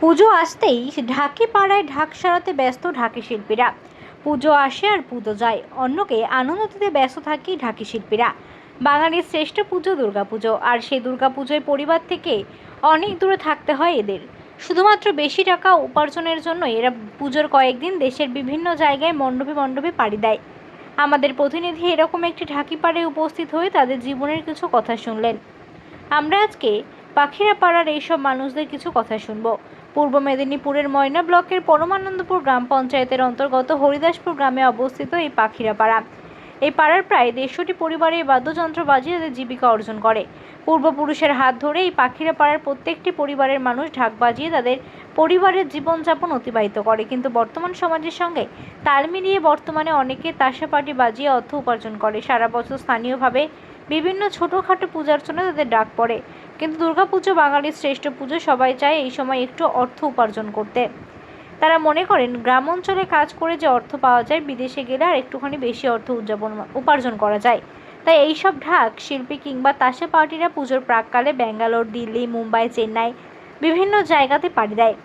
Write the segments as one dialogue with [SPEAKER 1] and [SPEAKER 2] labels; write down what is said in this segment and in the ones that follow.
[SPEAKER 1] পুজো আসতেই ঢাকি পাড়ায় ঢাক সারাতে ব্যস্ত ঢাকি শিল্পীরা। পুজো আসে আর পুজো যায়, অন্যকে আনন্দ দিতে ব্যস্ত থাকি ঢাকি শিল্পীরা। বাঙালির শ্রেষ্ঠ পুজো দুর্গাপুজো, আর সেই দুর্গাপুজোয় পরিবার থেকে অনেক দূরে থাকতে হয় এদের। শুধুমাত্র বেশি টাকা উপার্জনের জন্য এরা পুজোর কয়েকদিন দেশের বিভিন্ন জায়গায় মণ্ডপে মণ্ডপে পাড়ি দেয়। আমাদের প্রতিনিধি এরকম একটি ঢাকি পাড়ে উপস্থিত হয়ে তাদের জীবনের কিছু কথা শুনলেন। আমরা আজকে পাখিরাপাড়ার এইসব মানুষদের কিছু কথা শুনব। পূর্ব মেদিনীপুরের ময়না ব্লকের পরমানন্দপুর গ্রাম পঞ্চায়েতের অন্তর্গত হরিদাসপুর গ্রামে অবস্থিত এই পাখিরাপাড়া। এই পাড়ার প্রায় 150টি পরিবারে বাদ্যযন্ত্র বাজিয়ে তাদের জীবিকা অর্জন করে। পূর্বপুরুষের হাত ধরে এই পাখিরাপাড়ার প্রত্যেকটি পরিবারের মানুষ ঢাক বাজিয়ে তাদের পরিবারের জীবনযাপন অতিবাহিত করে। কিন্তু বর্তমান সমাজের সঙ্গে তাল মিলিয়ে বর্তমানে অনেকে তাসা পাটি বাজিয়ে অর্থ উপার্জন করে। সারা বছর স্থানীয়ভাবে বিভিন্ন ছোটোখাটো পূজার্চনা তাদের ডাক পড়ে, কিন্তু দুর্গাপুজো বাঙালির শ্রেষ্ঠ পুজো। সবাই চায় এই সময় একটু অর্থ উপার্জন করতে। তারা মনে করেন গ্রাম অঞ্চলে কাজ করে যে অর্থ পাওয়া যায়, বিদেশে গেলে আর একটুখানি বেশি অর্থ উপার্জন করা যায়। তাই এইসব ঢাক শিল্পী কিংবা তাসা পার্টিরা পুজোর প্রাককালে ব্যাঙ্গালোর, দিল্লি, মুম্বাই, চেন্নাই বিভিন্ন জায়গাতে পাড়ি দেয়।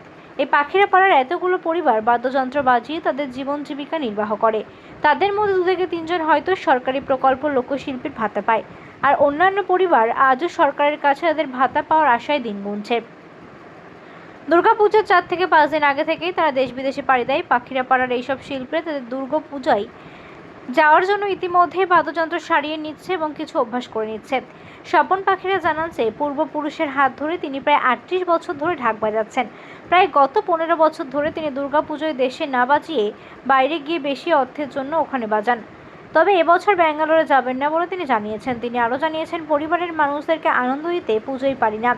[SPEAKER 1] এই পাখিরাপাড়ার এতগুলো পরিবার বাদ্যযন্ত্র বাজিয়ে তাদের জীবন জীবিকা নির্বাহ করে। তাদের মধ্যে 2 থেকে 3 জন হয়তো সরকারি প্রকল্প লোকশিল্পীর ভাতা পায়, আর অন্যান্য পরিবার আজও সরকারের কাছে তাদের ভাতা পাওয়ার আশায় দিন গুনছে। দুর্গাপূজার 4 থেকে 5 দিন আগে থেকেই তারা দেশ বিদেশে পাড়ি দেয়। পাখিরাপাড়ার এইসব শিল্পীরা তাদের দুর্গাপূজায় যাওয়ার জন্য ইতিমধ্যেই বাদ্যযন্ত্র সারিয়ে নিচ্ছে এবং কিছু অভ্যাস করে নিচ্ছে। স্বপন পাখিরা জানান যে পূর্বপুরুষের হাত ধরে তিনি প্রায় 38 বছর ধরে ঢাক বাজাচ্ছেন। প্রায় গত 15 বছর ধরে তিনি দুর্গাপুজোয় দেশে না বাজিয়ে বাইরে গিয়ে বেশি অর্থের জন্য ওখানে বাজান। তবে এবছর ব্যাঙ্গালোরে যাবেন না বলে তিনি জানিয়েছেন। তিনি আরও জানিয়েছেন, পরিবারের মানুষদেরকে আনন্দ দিতে পুজোয় পারি না,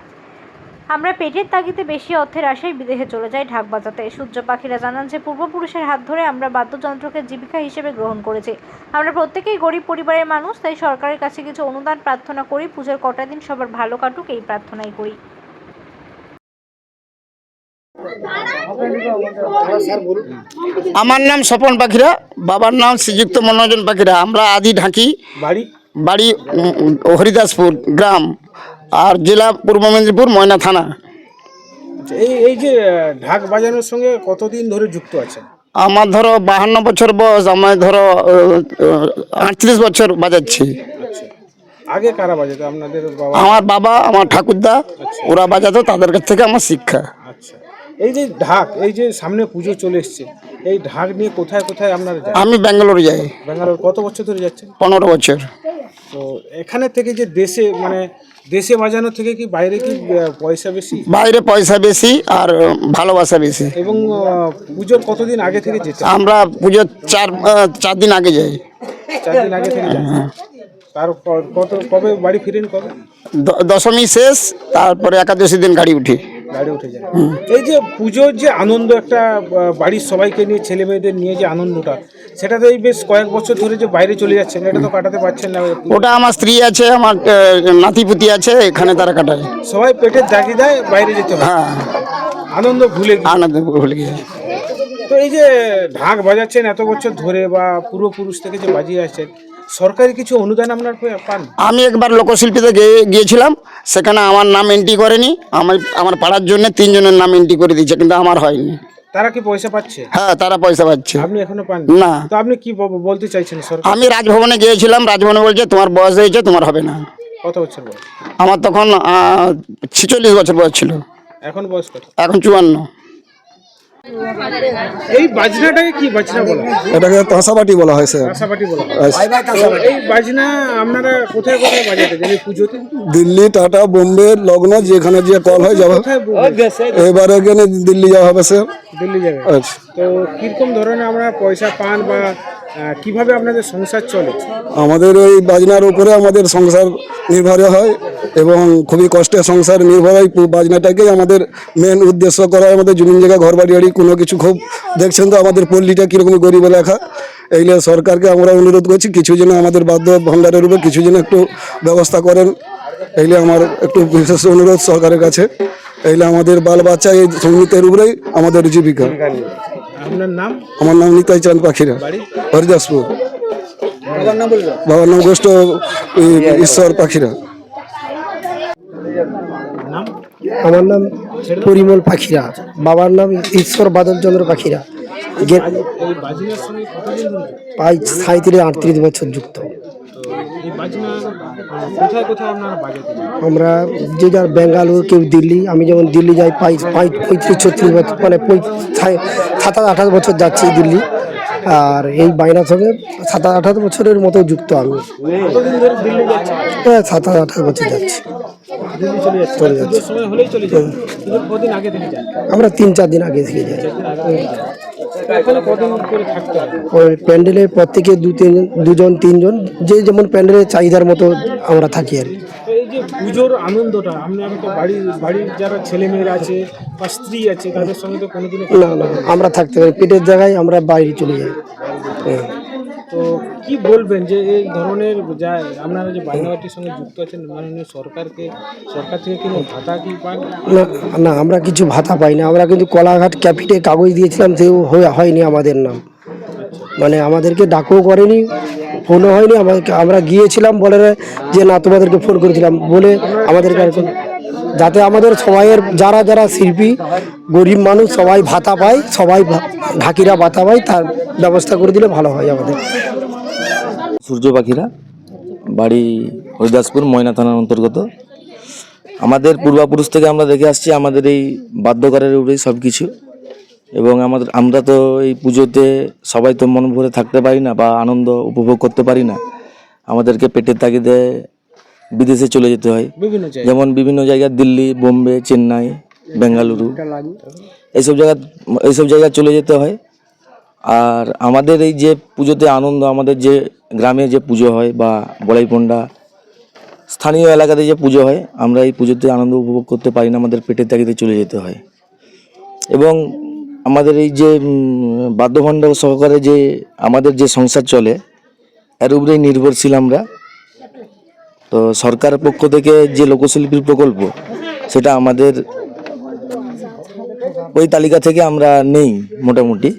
[SPEAKER 1] আমরা পেটের তাগিদে বেশি অর্থের আশায় বিদেশে চলে যাই ঢাক বাজাতে। সূর্য পাখিরা জানান যে পূর্বপুরুষের হাত ধরে আমরা বাদ্যযন্ত্রকে জীবিকা হিসেবে গ্রহণ করেছি। আমরা প্রত্যেকেই গরিব পরিবারের মানুষ, তাই সরকারের কাছে কিছু অনুদান প্রার্থনা করি। পুজোর কটা দিন সবার ভালো কাটুক এই প্রার্থনাই করি।
[SPEAKER 2] আমার নাম স্বপন পাখিরা, বাবার নাম শ্রীযুক্ত মনোরঞ্জন পাখিরা। আমরা আদি ঢাকি, বাড়ি হরিদাসপুর গ্রাম, আর জেলা পূর্ব মেদিনীপুর, ময়না থানা।
[SPEAKER 3] এই যে ঢাক বাজানোর সঙ্গে কতদিন ধরে যুক্ত আছেন?
[SPEAKER 2] আমার ধরো 52 বছর বয়স, আমার ধরো 38 বছর বাজাচ্ছি।
[SPEAKER 3] আচ্ছা, আগে কারা বাজাতো? আপনাদের বাবা?
[SPEAKER 2] আমার বাবা, আমার ঠাকুরদা, ওরা বাজাতো, তাদের কাছ থেকে আমার শিক্ষা।
[SPEAKER 3] আচ্ছা, এই যে ঢাক, এই যে সামনে পুজো চলে এসছে, এই ঢাক নিয়ে কোথায় কোথায় আপনারা যান?
[SPEAKER 2] আমি ব্যাঙ্গালোর যাই।
[SPEAKER 3] ব্যাঙ্গালোর কত বছর ধরে যাচ্ছেন?
[SPEAKER 2] 15 বছর।
[SPEAKER 3] তো এখানে থেকে যে দেশে বাজানোর থেকে কি বাইরে কি পয়সা বেশি?
[SPEAKER 2] বাইরে পয়সা বেশি আর ভালোবাসা বেশি।
[SPEAKER 3] এবং পুজোর কতদিন আগে থেকে যেতে?
[SPEAKER 2] আমরা পুজোর 4 দিন আগে যাই।
[SPEAKER 3] 4 দিন আগে থেকে যান। তারপর কবে বাড়ি ফিরেন? কবে?
[SPEAKER 2] দশমী শেষ, তারপরে একাদশী দিন গাড়ি উঠি।
[SPEAKER 3] গাড়ি উঠে যায়। এই যে পুজোর যে আনন্দ, একটা বাড়ির সবাইকে নিয়ে, ছেলে মেয়েদের নিয়ে যে আনন্দটা, সেটা তো এই বেশ কয়েক বছর ধরে যে বাইরে চলে যাচ্ছেন, এটা তো কাটাতে পারছেন না।
[SPEAKER 2] ওটা আমার স্ত্রী আছে, আমার নাতিপুতি আছে, এখানে তারা কাটায়।
[SPEAKER 3] সবাই পেটের দাগিদায় বাইরে যেতে হয়।
[SPEAKER 2] হ্যাঁ,
[SPEAKER 3] আনন্দ ভুলে গিয়ে।
[SPEAKER 2] আনন্দ ভুলে গিয়ে।
[SPEAKER 3] তো এই যে ঢাক বাজাচ্ছেন এত বছর ধরে, বা পূর্বপুরুষ থেকে যে বাজিয়ে আসছেন, সরকারি কিছু অনুদান আপনার পান?
[SPEAKER 2] আমি একবার লোকশিল্পীতে গিয়েছিলাম, সেখানে আমার নাম এন্ট্রি করেনি। আমার পাড়ার জন্য 3 জনের নাম এন্ট্রি করে দিয়েছে, কিন্তু আমার হয়নি।
[SPEAKER 3] তারা কি পয়সা পাচ্ছে?
[SPEAKER 2] হ্যাঁ, তারা পয়সা পাচ্ছে।
[SPEAKER 3] আপনি এখনো পান
[SPEAKER 2] না।
[SPEAKER 3] তো আপনি কি বলতে চাইছেন সরকার?
[SPEAKER 2] আমি রাজভবনে গিয়েছিলাম, রাজভবনে বলছে তোমার বয়স হয়েছে, তোমার হবে না।
[SPEAKER 3] কত বছর বয়স?
[SPEAKER 2] আমার তখন 46 বছর বয়স ছিল।
[SPEAKER 3] এখন বয়স কত?
[SPEAKER 2] এখন 54।
[SPEAKER 3] এই বাজনাটাকে কি বাজনা বলা হয়?
[SPEAKER 4] এটাকে তাসাবাটি বলা হয় স্যার।
[SPEAKER 3] তাসাবাটি বলা হয়। এই বাজনা আপনারা কোথায় কোথায় বাজাতে যান এই পুজোতে?
[SPEAKER 4] দিল্লি, টাটা, বোম্বে, লগ্ন, যেখানে যে কল হয় যাবে। এবারে এখানে দিল্লি যাওয়া হবে স্যার।
[SPEAKER 3] দিল্লি যাবে।
[SPEAKER 4] আচ্ছা,
[SPEAKER 3] তো কিরকম ধরনের আমরা পয়সা পান, বা কিভাবে আপনাদের সংসার চলে?
[SPEAKER 4] আমাদের ওই বাজনার উপরে আমাদের সংসার নির্ভর হয়, এবং খুবই কষ্টে সংসার নির্ভর হয়। বাজনাটাকেই আমাদের মেন উদ্দেশ্য করা হয়। আমাদের জমিন জায়গা, ঘর বাড়ি কোনো কিছু, খুব দেখছেন তো আমাদের পল্লীটা কীরকম গরিব লেখা। এইগুলো সরকারকে আমরা অনুরোধ করছি, কিছু যেন আমাদের বাদ্য ভাণ্ডারের উপরে কিছু যেন একটু ব্যবস্থা করেন। এইগুলো আমার একটু বিশেষ অনুরোধ সরকারের কাছে। এইগুলো আমাদের বাল বাচ্চা এই সঙ্গীতের উপরেই আমাদের জীবিকা।
[SPEAKER 3] আপনার নাম?
[SPEAKER 4] আমার নাম নিতাই চাঁদ পাখিরা, হরিদাসপুর। বাবার নাম গোষ্ঠ ঈশ্বর পাখিরা।
[SPEAKER 3] নাম?
[SPEAKER 4] আমার নাম
[SPEAKER 5] পরিমল পাখিরা, বাবার নাম ঈশ্বর বাদল চন্দ্র পাখিরা।
[SPEAKER 3] এই বাজনার সঙ্গে কতদিন ধরে যুক্ত?
[SPEAKER 5] প্রায় 37-38 বছর যুক্ত।
[SPEAKER 3] এই বাজনা কোথায় কোথায় আপনারা বাজাতে যান?
[SPEAKER 5] আমরা যে যার বেঙ্গালুরু, কেউ দিল্লি। আমি যেমন দিল্লি যাই 35-36 বছর, মানে 27-28 বছর যাচ্ছি দিল্লি। আর এই বাইনার সঙ্গে 27-28 বছরের মতো যুক্ত আমি।
[SPEAKER 3] কতদিন ধরে দিল্লি যাচ্ছেন?
[SPEAKER 5] 27-28 বছর যাচ্ছি।
[SPEAKER 3] দিল্লি চলে যাচ্ছেন? পুজোর সময় হলেই চলে যান? পুজোর কদিন আগে থেকে যান?
[SPEAKER 5] আমরা 3-4 দিন আগে থেকে যাই।
[SPEAKER 3] এখানে কদিন করে থাকতে হবে?
[SPEAKER 5] ওই প্যান্ডেলের প্রত্যেকে 2-3জন, যে যেমন প্যান্ডেলের চাহিদার মতো আমরা থাকি আর কি।
[SPEAKER 3] এই যে পুজোর আনন্দটা আপনারা তো বাড়ির যারা ছেলে মেয়েরা আছে বা স্ত্রী আছে তাদের সঙ্গে তো কোনোদিনও
[SPEAKER 5] না না, আমরা থাকতে পারি, পেটের জায়গায় আমরা বাইরে চলে যাই।
[SPEAKER 3] তো কি বলবেন যে এই ধরনের যা আপনারা যে বায়নাবাটির সঙ্গে যুক্ত আছেন, মাননীয় সরকার থেকে কোনো ভাতা কি পান?
[SPEAKER 5] না না, আমরা কিছু ভাতা পাই না। আমরা কিন্তু কলাঘাট ক্যাপিটে কাগজ দিয়েছিলাম, সেও হয়নি আমাদের নাম। মানে আমাদেরকে ডাকও করেনি, ফোনও হয়নি আমাদেরকে। আমরা গিয়েছিলাম, বলে যে না তোমাদেরকে ফোন করেছিলাম বলে আমাদেরকে আর যাতে আমাদের সবাইয়ের যারা যারা শিল্পী গরিব মানুষ সবাই ভাতা পায়, সবাই ঢাকিরা ভাতা পায়, তার ব্যবস্থা করে দিলে ভালো হয় আমাদের।
[SPEAKER 6] সূর্য পাখিরা, বাড়ি হরিদাসপুর, ময়না থানার অন্তর্গত। আমাদের পূর্বপুরুষ থেকে আমরা দেখে আসছি আমাদের এই বাদ্যকরের উপরেই সব কিছু। এবং আমরা তো এই পুজোতে সবাই তো মন ভরে থাকতে পারি না বা আনন্দ উপভোগ করতে পারি না। আমাদেরকে পেটের তাগিদে বিদেশে চলে যেতে হয়, যেমন বিভিন্ন জায়গা দিল্লি, বোম্বে, চেন্নাই, বেঙ্গালুরু, এইসব জায়গায় চলে যেতে হয়। আর আমাদের এই যে পুজোতে আনন্দ, আমাদের যে গ্রামে যে পুজো হয় বা বড়াইপন্ডা স্থানীয় এলাকাতে যে পুজো হয়, আমরা এই পুজোতে আনন্দ উপভোগ করতে পারি না, আমাদের পেটের তাগিদে চলে যেতে হয়। এবং আমাদের এই যে বাদ্যভণ্ড সহকারে যে আমাদের যে সংসার চলে, এর উপরেই নির্ভরশীল আমরা। তো সরকারের পক্ষ থেকে যে লোকশিল্পীর প্রকল্প, সেটা আমাদের ওই তালিকা থেকে আমরা নেই। মোটামুটি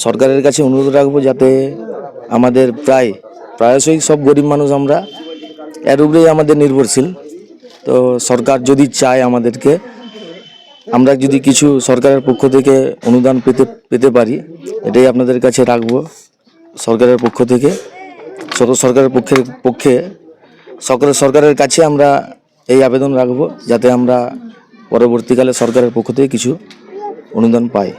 [SPEAKER 6] সরকারের কাছে অনুরোধ রাখবো যাতে আমাদের প্রায়শই সব গরিব মানুষ আমরা এর উপরেই আমাদের নির্ভরশীল। তো সরকার যদি চায় আমাদেরকে, আমরা যদি কিছু সরকারের পক্ষ থেকে অনুদান পেতে পারি, এটাই আপনাদের কাছে রাখবো। সরকারের পক্ষ থেকে সরকারের কাছে আমরা এই আবেদন রাখবো যাতে আমরা পরবর্তীকালে সরকারের পক্ষ থেকে কিছু অনুদান পাই।